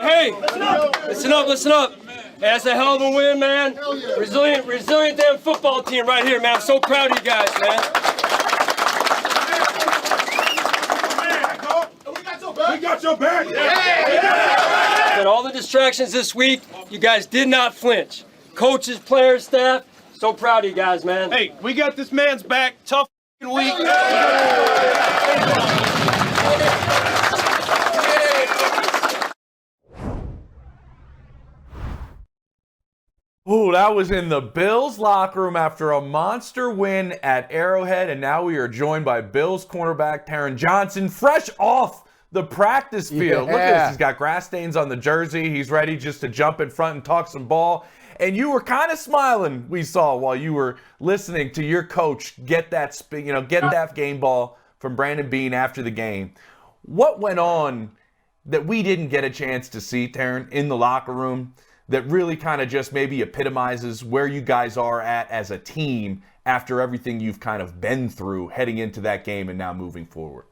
Hey, listen up. Hey, that's a hell of a win, man. Resilient damn football team right here, man. I'm so proud of you guys, man. We got your back. Yeah. And all the distractions this week, you guys did not flinch. Coaches, players, staff, so proud of you guys, man. Hey, we got this man's back. Tough week. Ooh, that was in the Bills locker room after a monster win at Arrowhead, and now we are joined by Bills cornerback Taron Johnson, fresh off the practice field. Yeah. Look at this. He's got grass stains on the jersey. He's ready just to jump in front and talk some ball. And you were kind of smiling, we saw, while you were listening to your coach get that game ball from Brandon Beane after the game. What went on that we didn't get a chance to see, Taron, in the locker room that really kind of just maybe epitomizes where you guys are at as a team after everything you've kind of been through heading into that game and now moving forward?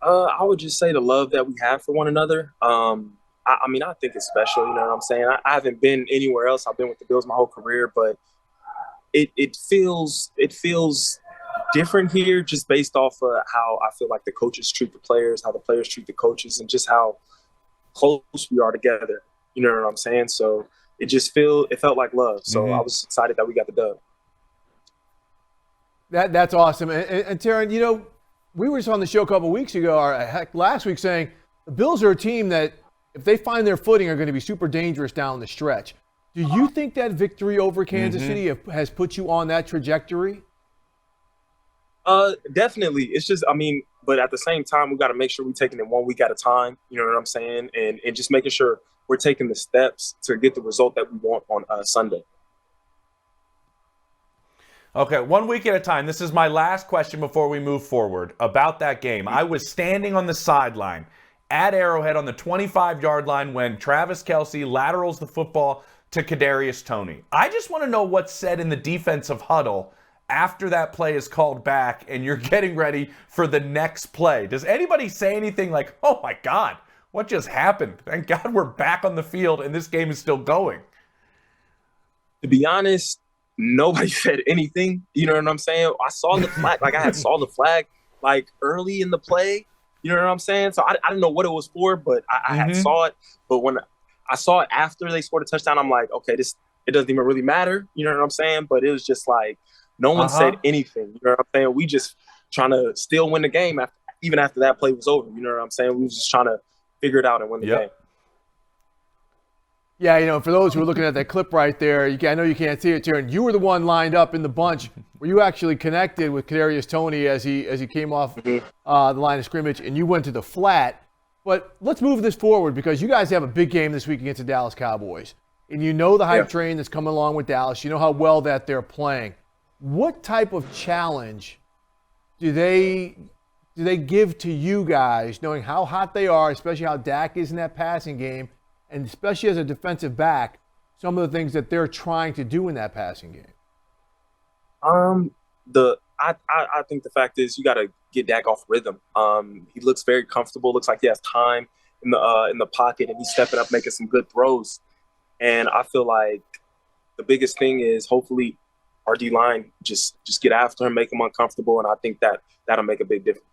I would just say the love that we have for one another. I think it's special, you know what I'm saying? I haven't been anywhere else. I've been with the Bills my whole career, but it feels different here just based off of how I feel like the coaches treat the players, how the players treat the coaches, and just how close we are together. You know what I'm saying? So it felt like love. So I was excited that we got the dub. That's awesome. And Taron, you know, we were just on the show a couple of weeks ago, or heck, last week, saying the Bills are a team that, if they find their footing, are going to be super dangerous down the stretch. Do you think that victory over Kansas City has put you on that trajectory? Definitely. It's just, but at the same time, we got to make sure we're taking it 1 week at a time. You know what I'm saying? And just making sure we're taking the steps to get the result that we want on Sunday. Okay, 1 week at a time. This is my last question before we move forward about that game. I was standing on the sideline at Arrowhead on the 25-yard line when Travis Kelce laterals the football to Kadarius Toney. I just want to know what's said in the defensive huddle after that play is called back and you're getting ready for the next play. Does anybody say anything like, oh my God, what just happened? Thank God we're back on the field and this game is still going? To be honest, nobody said anything. You know what I'm saying? I saw the flag. I saw the flag early in the play. You know what I'm saying? So I didn't know what it was for, but I had saw it. But when I saw it after they scored a touchdown, I'm like, okay, it doesn't even really matter. You know what I'm saying? But it was just like no one said anything. You know what I'm saying? We just trying to still win the game even after that play was over. You know what I'm saying? We was just trying to figure it out and win the game. Yeah, you know, for those who are looking at that clip right there, I know you can't see it, Taron. You were the one lined up in the bunch where you actually connected with Kadarius Toney as he came off the line of scrimmage, and you went to the flat. But let's move this forward because you guys have a big game this week against the Dallas Cowboys. And you know the hype train that's coming along with Dallas. You know how well that they're playing. What type of challenge do they give to you guys, knowing how hot they are, especially how Dak is in that passing game, and especially as a defensive back, some of the things that they're trying to do in that passing game? I think the fact is you got to get Dak off rhythm. He looks very comfortable. Looks like he has time in the pocket, and he's stepping up, making some good throws. And I feel like the biggest thing is hopefully our D-line just get after him, make him uncomfortable, and I think that'll make a big difference.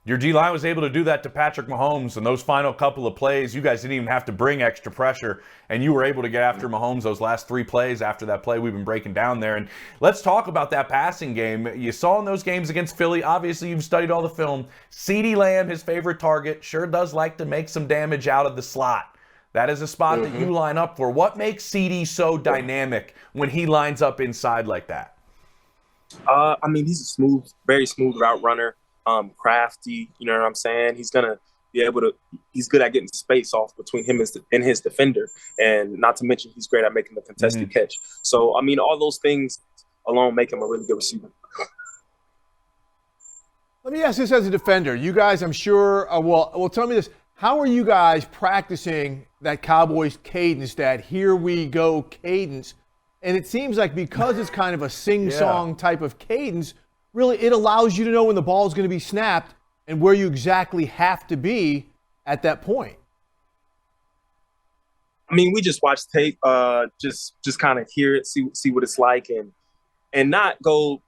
Your D-line was able to do that to Patrick Mahomes in those final couple of plays. You guys didn't even have to bring extra pressure, and you were able to get after Mahomes those last 3 plays after that play we've been breaking down there. And let's talk about that passing game. You saw in those games against Philly, obviously you've studied all the film. CeeDee Lamb, his favorite target, sure does like to make some damage out of the slot. That is a spot that you line up for. What makes CeeDee so dynamic when he lines up inside like that? He's a very smooth route runner. Crafty, you know what I'm saying? He's gonna be able to. He's good at getting space off between him and his defender, and not to mention he's great at making the contested catch. So all those things alone make him a really good receiver. Let me ask this as a defender. You guys, I'm sure, tell me this. How are you guys practicing that Cowboys cadence, that here we go cadence? And it seems like because it's kind of a sing-song type of cadence, really it allows you to know when the ball is going to be snapped and where you exactly have to be at that point? I mean, we just watch tape, just kind of hear it, see what it's like, and not go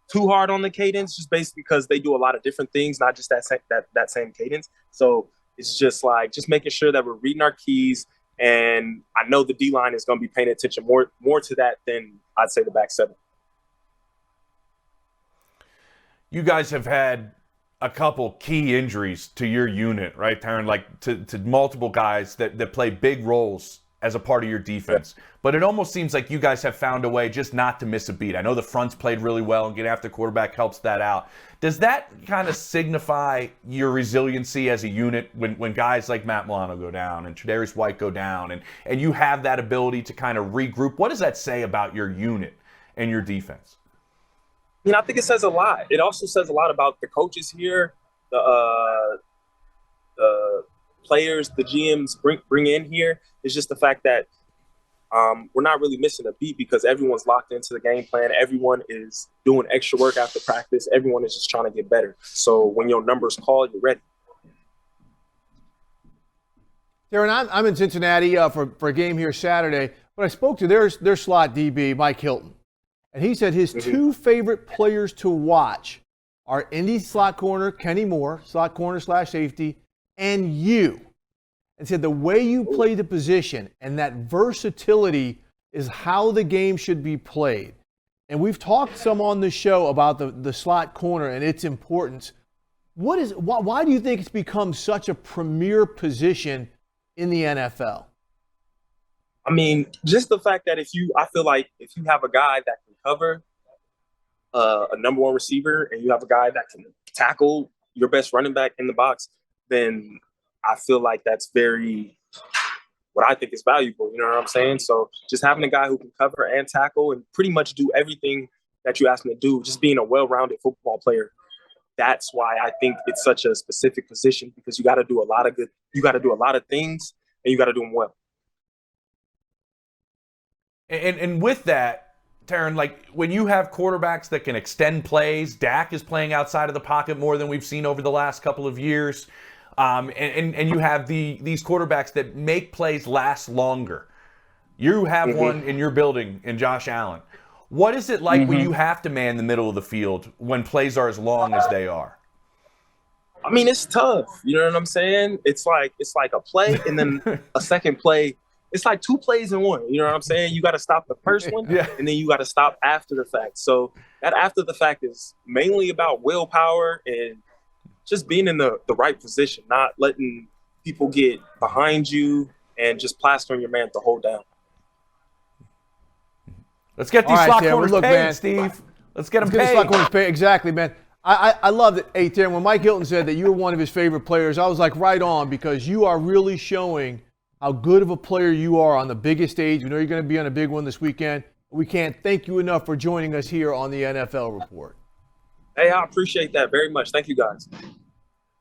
too hard on the cadence, just basically because they do a lot of different things, not just that same cadence. So it's just like just making sure that we're reading our keys, and I know the D line is going to be paying attention more to that than I'd say the back seven. You guys have had a couple key injuries to your unit, right, Taron? Like to multiple guys that play big roles as a part of your defense. Yeah. But it almost seems like you guys have found a way just not to miss a beat. I know the front's played really well, and getting after the quarterback helps that out. Does that kind of signify your resiliency as a unit when guys like Matt Milano go down and Tre'Davious White go down, and you have that ability to kind of regroup? What does that say about your unit and your defense? You know, I think it says a lot. It also says a lot about the coaches here, the players, the GMs bring in here. It's just the fact that we're not really missing a beat because everyone's locked into the game plan. Everyone is doing extra work after practice. Everyone is just trying to get better. So when your numbers call, you're ready. Taron, I'm in Cincinnati for a game here Saturday, but I spoke to their slot DB, Mike Hilton. And he said his two favorite players to watch are Indy slot corner, Kenny Moore, slot corner / safety, and you. And said the way you play the position and that versatility is how the game should be played. And we've talked some on the show about the slot corner and its importance. Why do you think it's become such a premier position in the NFL? I mean, just the fact that I feel like if you have a guy that can cover a number one receiver and you have a guy that can tackle your best running back in the box, then I feel like that's what I think is valuable. You know what I'm saying? So just having a guy who can cover and tackle and pretty much do everything that you ask him to do, just being a well-rounded football player. That's why I think it's such a specific position, because you got to do a lot of things, and you got to do them well. And with that, Taron, like when you have quarterbacks that can extend plays, Dak is playing outside of the pocket more than we've seen over the last couple of years, and you have these quarterbacks that make plays last longer. You have one in your building in Josh Allen. What is it like when you have to man the middle of the field when plays are as long as they are? I mean, it's tough. You know what I'm saying? It's like a play and then a second play. It's like two plays in one. You know what I'm saying? You got to stop the first one, and then you got to stop after the fact. So that after the fact is mainly about willpower and just being in the right position, not letting people get behind you and just plastering your man the whole down. Let's get these slot corners paid, man. Steve. Let's get them paid. Slot corners paid. Exactly, man. I love it. Hey, Taron, when Mike Hilton said that you were one of his favorite players, I was like, right on, because you are really showing how good of a player you are on the biggest stage. We know you're going to be on a big one this weekend. We can't thank you enough for joining us here on the NFL Report. Hey, I appreciate that very much. Thank you, guys.